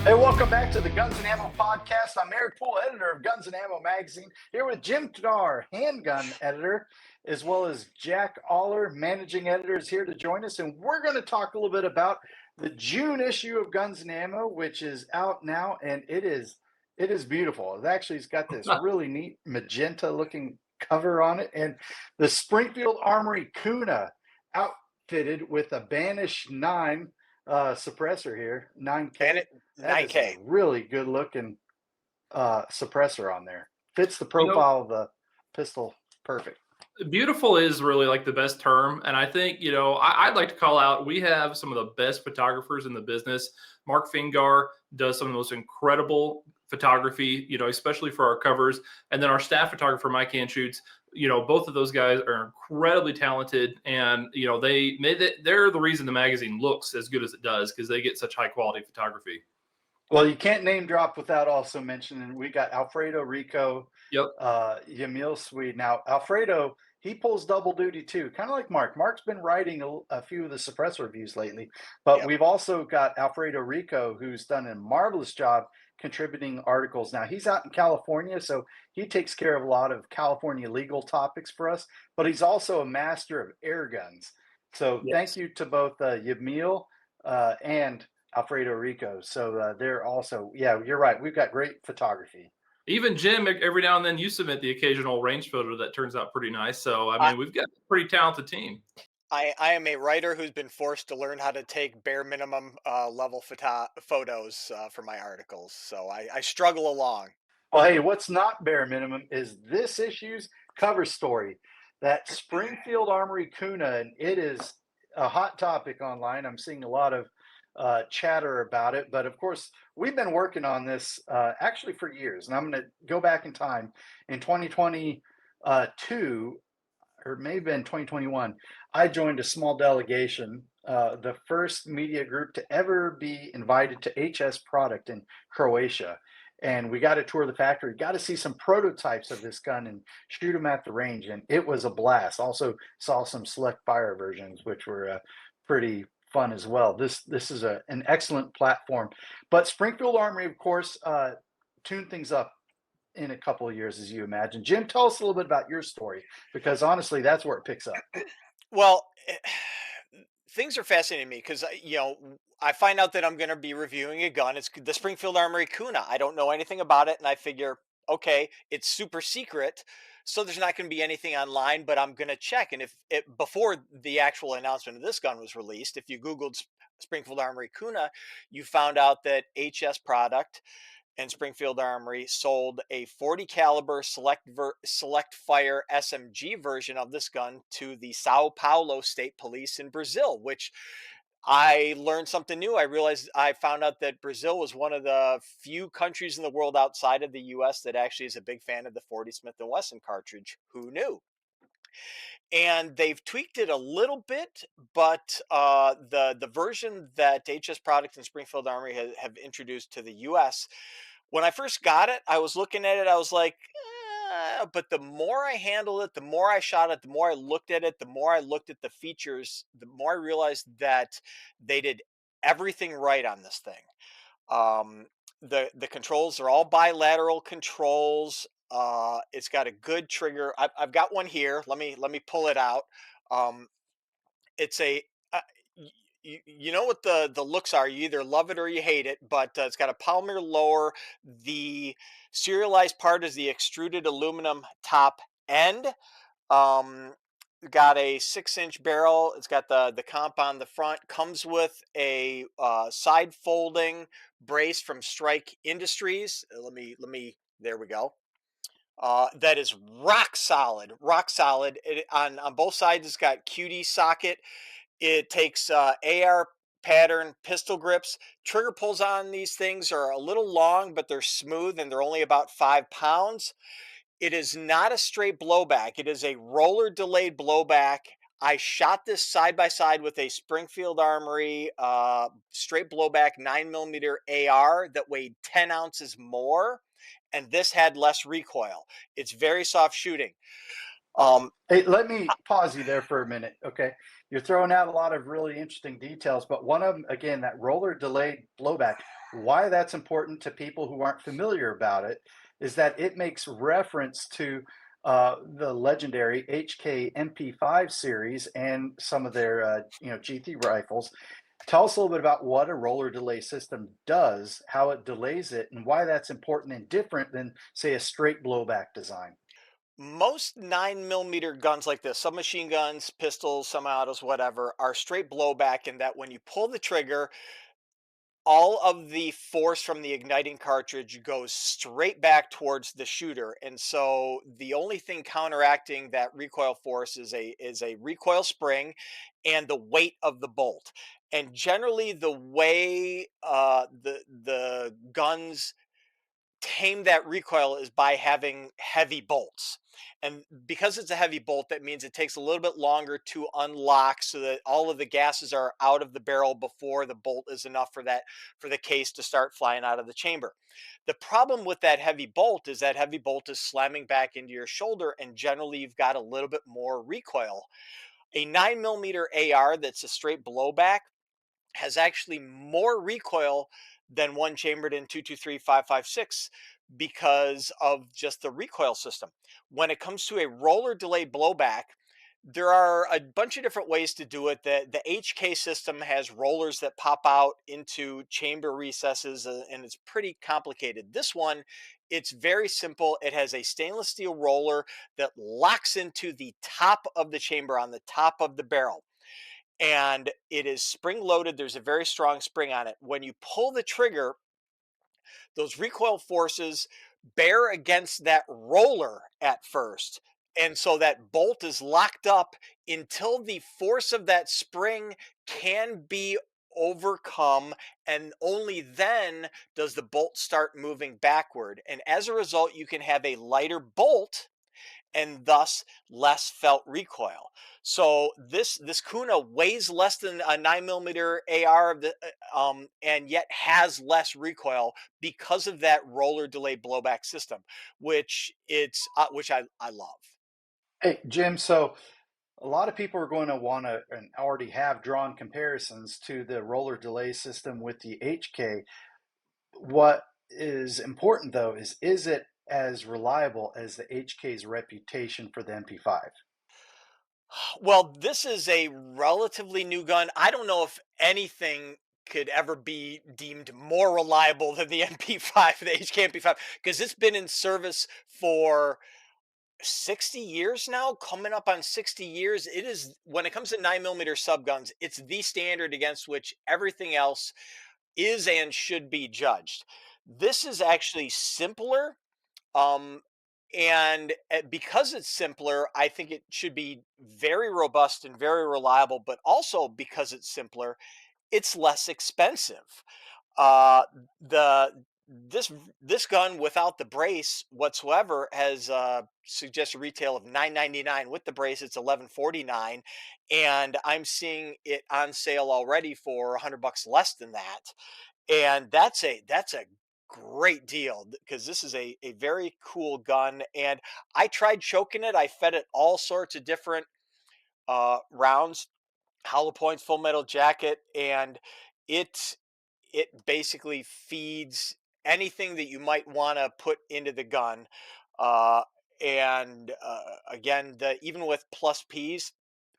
Hey, welcome back to the Guns and Ammo podcast. I'm Eric Poole, editor of Guns and Ammo magazine, here with Jim Tarr, handgun editor, as well as Jack Oller, managing editor, is here to join us. And we're going to talk a little bit about the June issue of Guns and Ammo, which is out now, and it is beautiful. It's got this really neat magenta-looking cover on it, and the Springfield Armory Kuna outfitted with a Banish 9 suppressor here, 9K. 9K. Really good looking suppressor on there. Fits the profile of the pistol perfect. Beautiful is really like the best term. And I think, I'd like to call out, we have some of the best photographers in the business. Mark Fingar does some of the most incredible photography, especially for our covers. And then our staff photographer, Mike Anschutz, both of those guys are incredibly talented. And, they're the reason the magazine looks as good as it does, because they get such high quality photography. Well, you can't name drop without also mentioning we got Alfredo Rico, Yamil Swede. Now, Alfredo, he pulls double duty too, kind of like Mark. Mark's been writing a few of the suppressor reviews lately, but we've also got Alfredo Rico, who's done a marvelous job contributing articles. Now, he's out in California, so he takes care of a lot of California legal topics for us, but he's also a master of air guns. So thank you to both Yamil and Alfredo Rico. So they're also, you're right. We've got great photography. Even Jim, every now and then you submit the occasional range photo that turns out pretty nice. So, we've got a pretty talented team. I am a writer who's been forced to learn how to take bare minimum level photos for my articles. So I struggle along. Well, hey, what's not bare minimum is this issue's cover story, that Springfield Armory Kuna, and it is a hot topic online. I'm seeing a lot of chatter about it, but of course we've been working on this actually for years, and I'm going to go back in time. In 2022, or maybe in 2021, I joined a small delegation, the first media group to ever be invited to HS Product in Croatia, and we got to tour the factory, got to see some prototypes of this gun and shoot them at the range, and it was a blast. Also saw some select fire versions, which were pretty fun as well. This is an excellent platform. But Springfield Armory, of course, tuned things up in a couple of years, as you imagine. Jim, tell us a little bit about your story, because honestly, that's where it picks up. Well, things are fascinating me because, I find out that I'm going to be reviewing a gun. It's the Springfield Armory Kuna. I don't know anything about it, and I figure, okay, it's super secret, so there's not going to be anything online, but I'm going to check. And before the actual announcement of this gun was released, if you Googled Springfield Armory Kuna, you found out that HS Product and Springfield Armory sold a 40 caliber select fire SMG version of this gun to the Sao Paulo State Police in Brazil, which I learned something new. I found out that Brazil was one of the few countries in the world outside of the US that actually is a big fan of the 40 Smith & Wesson cartridge. Who knew? And they've tweaked it a little bit, but the version that HS Product and Springfield Armory have introduced to the US, when I first got it, I was looking at it, I was like, but the more I handled it, the more I shot it, the more I looked at it, the more I looked at the features, the more I realized that they did everything right on this thing. The controls are all bilateral controls. It's got a good trigger. I've got one here. Let me pull it out. It's a you know what the looks are. You either love it or you hate it, but it's got a polymer lower. The serialized part is the extruded aluminum top end. Got a 6-inch barrel. It's got the comp on the front. Comes with a side folding brace from Strike Industries. Let me. There we go. That is rock solid. Rock solid. On both sides, it's got QD socket. It takes AR pattern pistol grips. Trigger pulls on these things are a little long, but they're smooth and they're only about 5 pounds. It is not a straight blowback. It is a roller delayed blowback. I shot this side by side with a Springfield Armory straight blowback 9mm AR that weighed 10 ounces more, and this had less recoil. It's very soft shooting. Hey, let me pause you there for a minute, okay? you're throwing out a lot of really interesting details, but one of them, again, that roller delayed blowback, why that's important to people who aren't familiar about it is that it makes reference to the legendary HK MP5 series and some of their GT rifles. Tell us a little bit about what a roller delay system does, how it delays it, and why that's important and different than, say, a straight blowback design. Most 9 millimeter guns like this, submachine guns, pistols, semi-autos, whatever, are straight blowback in that when you pull the trigger, all of the force from the igniting cartridge goes straight back towards the shooter. And so the only thing counteracting that recoil force is a recoil spring and the weight of the bolt. And generally the way the guns tame that recoil is by having heavy bolts. And because it's a heavy bolt, that means it takes a little bit longer to unlock so that all of the gases are out of the barrel before the bolt is enough for the case to start flying out of the chamber. The problem with that heavy bolt is that heavy bolt is slamming back into your shoulder, and generally you've got a little bit more recoil. A 9 millimeter AR that's a straight blowback has actually more recoil than one chambered in 223 5.56 because of just the recoil system. When it comes to a roller delay blowback, there are a bunch of different ways to do it. The HK system has rollers that pop out into chamber recesses, and it's pretty complicated. This one, it's very simple. It has a stainless steel roller that locks into the top of the chamber on the top of the barrel, and it is spring loaded. There's a very strong spring on it. When you pull the trigger, those recoil forces bear against that roller at first. And so that bolt is locked up until the force of that spring can be overcome. And only then does the bolt start moving backward. And as a result, you can have a lighter bolt and thus less felt recoil. So this Kuna weighs less than a 9 millimeter AR, and yet has less recoil because of that roller delay blowback system, which I love. Hey, Jim, so a lot of people are going to want to and already have drawn comparisons to the roller delay system with the HK. What is important though is it as reliable as the HK's reputation for the MP5? Well, this is a relatively new gun. I don't know if anything could ever be deemed more reliable than the MP5, the HK MP5, because it's been in service for 60 years now, coming up on 60 years. It is, when it comes to 9 millimeter subguns, it's the standard against which everything else is and should be judged. This is actually simpler, um, and because it's simpler, I think it should be very robust and very reliable. But also because it's simpler, it's less expensive. Uh, the this gun without the brace whatsoever has suggested retail of 999. With the brace, it's 1149, and I'm seeing it on sale already for $100 less than that. And that's a great deal because this is a very cool gun. And I tried choking it. I fed it all sorts of different rounds, hollow points, full metal jacket, and it it basically feeds anything that you might want to put into the gun. Uh, and again, even with plus P's,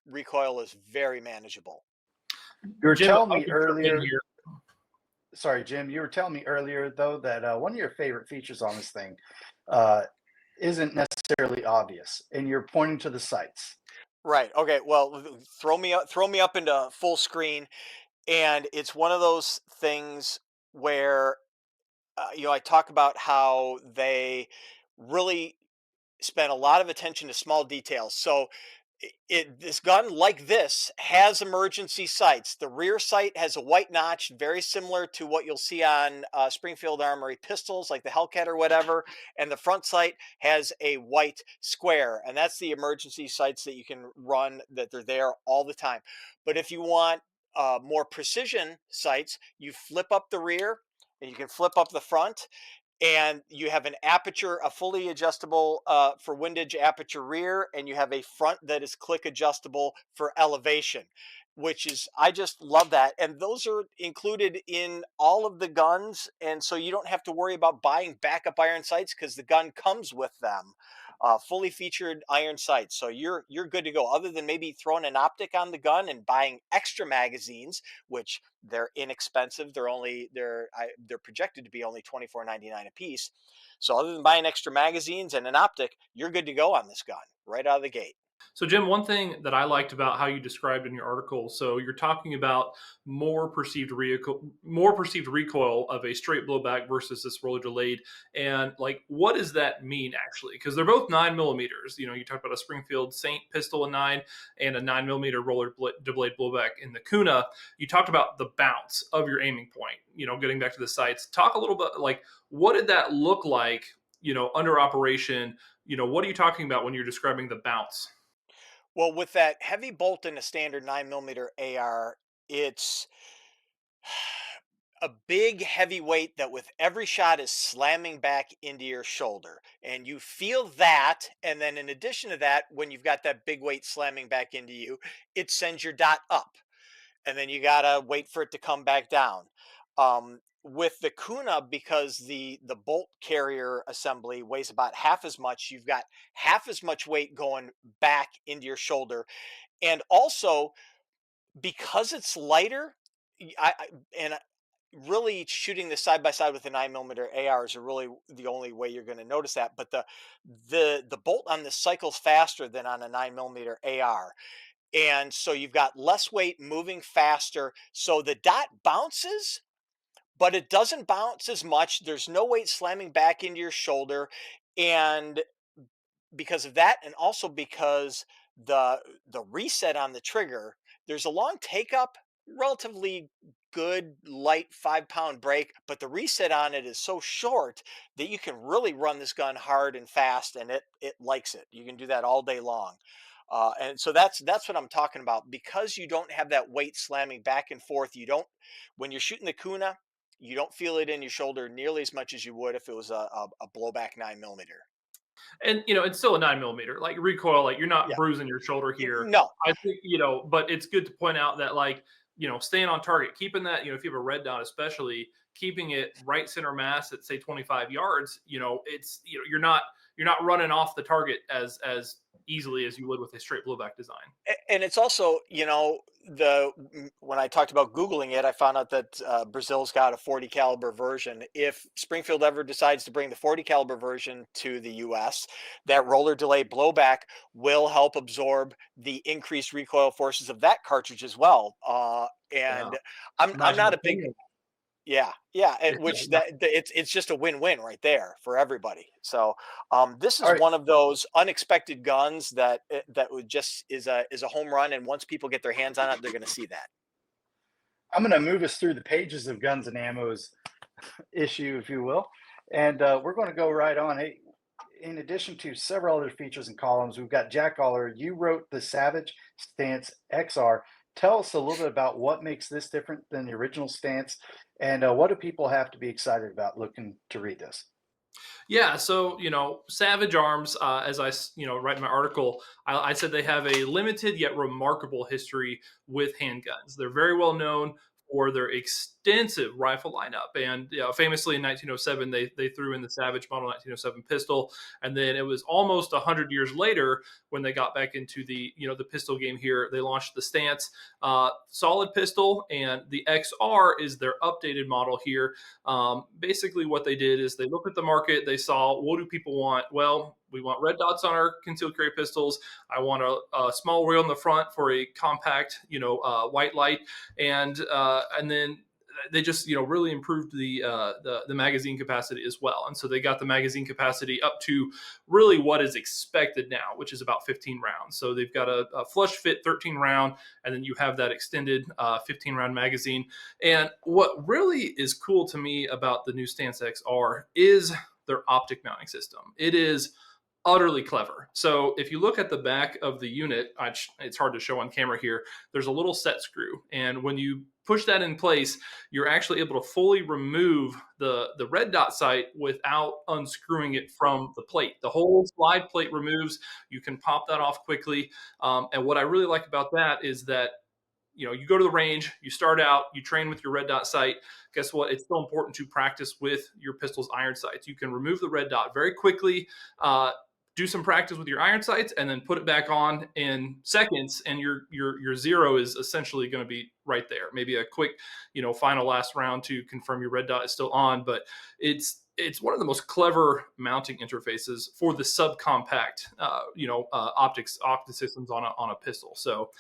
recoil is very manageable. You were Jim, telling I'll me jump in earlier, here. sorry, Jim, you were telling me earlier though that one of your favorite features on this thing uh, isn't necessarily obvious, and you're pointing to the sights. Right. Okay. Well, throw me up into full screen, and it's one of those things where I talk about how they really spent a lot of attention to small details. So this gun, like this, has emergency sights. The rear sight has a white notch, very similar to what you'll see on Springfield Armory pistols, like the Hellcat or whatever. And the front sight has a white square, and that's the emergency sights that you can run. That they're there all the time. But if you want more precision sights, you flip up the rear and you can flip up the front, and you have an aperture, a fully adjustable for windage aperture rear, and you have a front that is click adjustable for elevation, which is, I just love that. And those are included in all of the guns, and so you don't have to worry about buying backup iron sights because the gun comes with them, fully featured iron sights. So you're good to go. Other than maybe throwing an optic on the gun and buying extra magazines, which they're inexpensive. They're projected to be only $24.99 a piece. So other than buying extra magazines and an optic, you're good to go on this gun right out of the gate. So, Jim, one thing that I liked about how you described in your article, so you're talking about more perceived recoil of a straight blowback versus this roller delayed, and like, what does that mean actually? Because they're both 9 millimeters. You talked about a Springfield Saint pistol in 9 and a 9 millimeter roller delayed blowback in the Kuna. You talked about the bounce of your aiming point. Getting back to the sights, talk a little bit like what did that look like? Under operation. What are you talking about when you're describing the bounce? Well, with that heavy bolt in a standard 9 millimeter AR, it's a big heavy weight that with every shot is slamming back into your shoulder. And you feel that. And then in addition to that, when you've got that big weight slamming back into you, it sends your dot up. And then you got to wait for it to come back down. With the Kuna, because the bolt carrier assembly weighs about half as much, you've got half as much weight going back into your shoulder. And also, because it's lighter, and really shooting this side by side with the 9 millimeter ARs are really the only way you're going to notice that. But the bolt on this cycles faster than on a 9 millimeter AR, and so you've got less weight moving faster. So the dot bounces, but it doesn't bounce as much. There's no weight slamming back into your shoulder, and because of that, and also because the reset on the trigger, there's a long take up, relatively good light 5 pound break, but the reset on it is so short that you can really run this gun hard and fast, and it likes it. You can do that all day long. And so that's what I'm talking about. Because you don't have that weight slamming back and forth, you don't, when you're shooting the Kuna, you don't feel it in your shoulder nearly as much as you would if it was a blowback 9 millimeter. And it's still a 9 millimeter, like recoil, like you're not Yeah. bruising your shoulder here. No. I think, but it's good to point out that, like, staying on target, keeping that, if you have a red dot, especially keeping it right center mass at say 25 yards, it's, you're not running off the target as easily as you would with a straight blowback design. And it's also, when I talked about Googling it, I found out that Brazil's got a 40 caliber version. If Springfield ever decides to bring the 40 caliber version to the US, that roller delay blowback will help absorb the increased recoil forces of that cartridge as well. And Yeah. I'm not a big, opinion. yeah, and which it's just a win-win right there for everybody. So this is All right. one of those unexpected guns that that would just is a home run, and once people get their hands on it, they're going to see that. I'm going to move us through the pages of Guns and Ammo's issue, if you will. And we're going to go right on. Hey, in addition to several other features and columns, we've got Jack Oller. You wrote the Savage Stance XR. Tell us a little bit about what makes this different than the original stance, and what do people have to be excited about looking to read this? Yeah, so Savage Arms, as I write in my article, I said they have a limited yet remarkable history with handguns. They're very well known for their extensive rifle lineup, and famously in 1907 they threw in the Savage Model 1907 pistol, and then it was almost 100 years later when they got back into the the pistol game here. They launched the Stance, solid pistol, and the XR is their updated model here. Basically, what they did is they looked at the market. They saw, what do people want? Well, we want red dots on our concealed carry pistols. I want a small wheel in the front for a compact, white light, and then they just really improved the magazine capacity as well. And so they got the magazine capacity up to really what is expected now, which is about 15 rounds. So they've got a flush fit 13 round, and then you have that extended 15 round magazine. And what really is cool to me about the new Stance XR is their optic mounting system. It is utterly clever. So if you look at the back of the unit, it's hard to show on camera here, there's a little set screw. And when you push that in place, you're actually able to fully remove the red dot sight without unscrewing it from the plate. The whole slide plate removes. You can pop that off quickly. And what I really like about that is that, you know, you go to the range, you start out, you train with your red dot sight. Guess what? It's still important to practice with your pistol's iron sights. You can remove the red dot very quickly, do some practice with your iron sights, and then put it back on in seconds, and your zero is essentially going to be right there. Maybe a quick, you know, final last round to confirm your red dot is still on, but it's one of the most clever mounting interfaces for the subcompact, optic systems on a pistol. So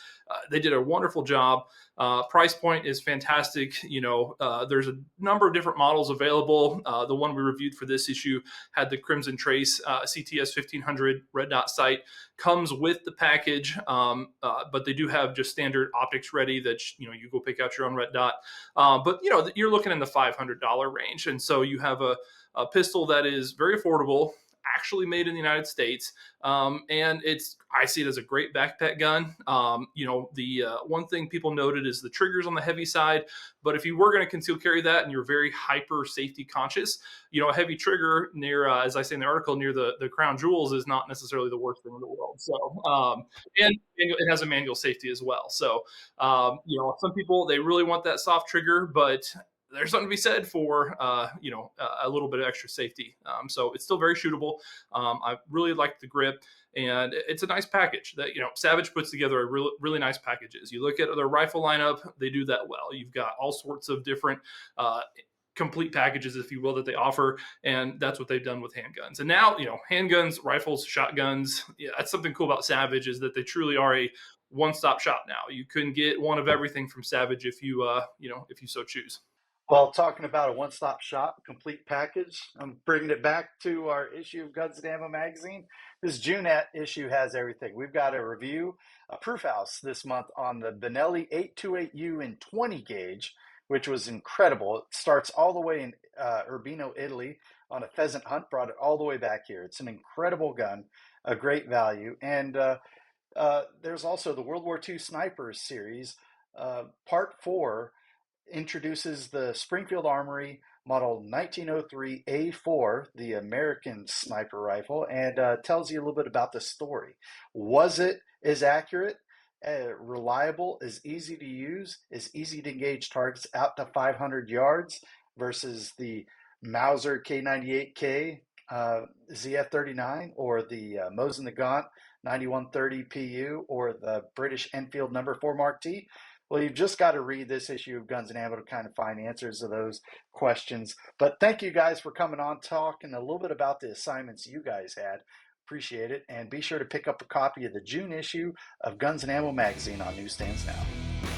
they did a wonderful job. Price point is fantastic. You know, there's a number of different models available. The one we reviewed for this issue had the Crimson Trace CTS-1500 red dot sight. Comes with the package, but they do have just standard optics ready that, you know, you go pick out your own red dot. But, you know, you're looking in the $500 range. And so you have a pistol that is very affordable, actually made in the United States. And I see it as a great backpack gun. The one thing people noted is the trigger's on the heavy side, but if you were going to conceal carry that and you're very hyper safety conscious, you know, a heavy trigger near, as I say in the article, near the crown jewels is not necessarily the worst thing in the world. So, and it has a manual safety as well. So, some people, they really want that soft trigger, but there's something to be said for, a little bit of extra safety. So it's still very shootable. I really like the grip, and it's a nice package that, you know, Savage puts together a really, really nice packages. You look at their rifle lineup, they do that well. You've got all sorts of different, complete packages, if you will, that they offer. And that's what they've done with handguns. And now, you know, handguns, rifles, shotguns, yeah, that's something cool about Savage, is that they truly are a one-stop shop now. You can get one of everything from Savage if you so choose. Well, talking about a one-stop shop, complete package, I'm bringing it back to our issue of Guns and Ammo magazine. This June issue has everything. We've got a review, a Proofhouse this month on the Benelli 828U in 20 gauge, which was incredible. It starts all the way in Urbino, Italy on a pheasant hunt, brought it all the way back here. It's an incredible gun, a great value. And there's also the World War II Snipers series, Part 4, introduces the Springfield Armory model 1903 A4, the American sniper rifle, and tells you a little bit about the story. Was it as accurate, reliable, as easy to use, as easy to engage targets out to 500 yards versus the Mauser K98K ZF39, or the Mosin Nagant 9130 PU, or the British Enfield No. 4 Mark T? Well, you've just got to read this issue of Guns and Ammo to kind of find answers to those questions. But thank you guys for coming on, talking a little bit about the assignments you guys had. Appreciate it. And be sure to pick up a copy of the June issue of Guns and Ammo magazine on newsstands now.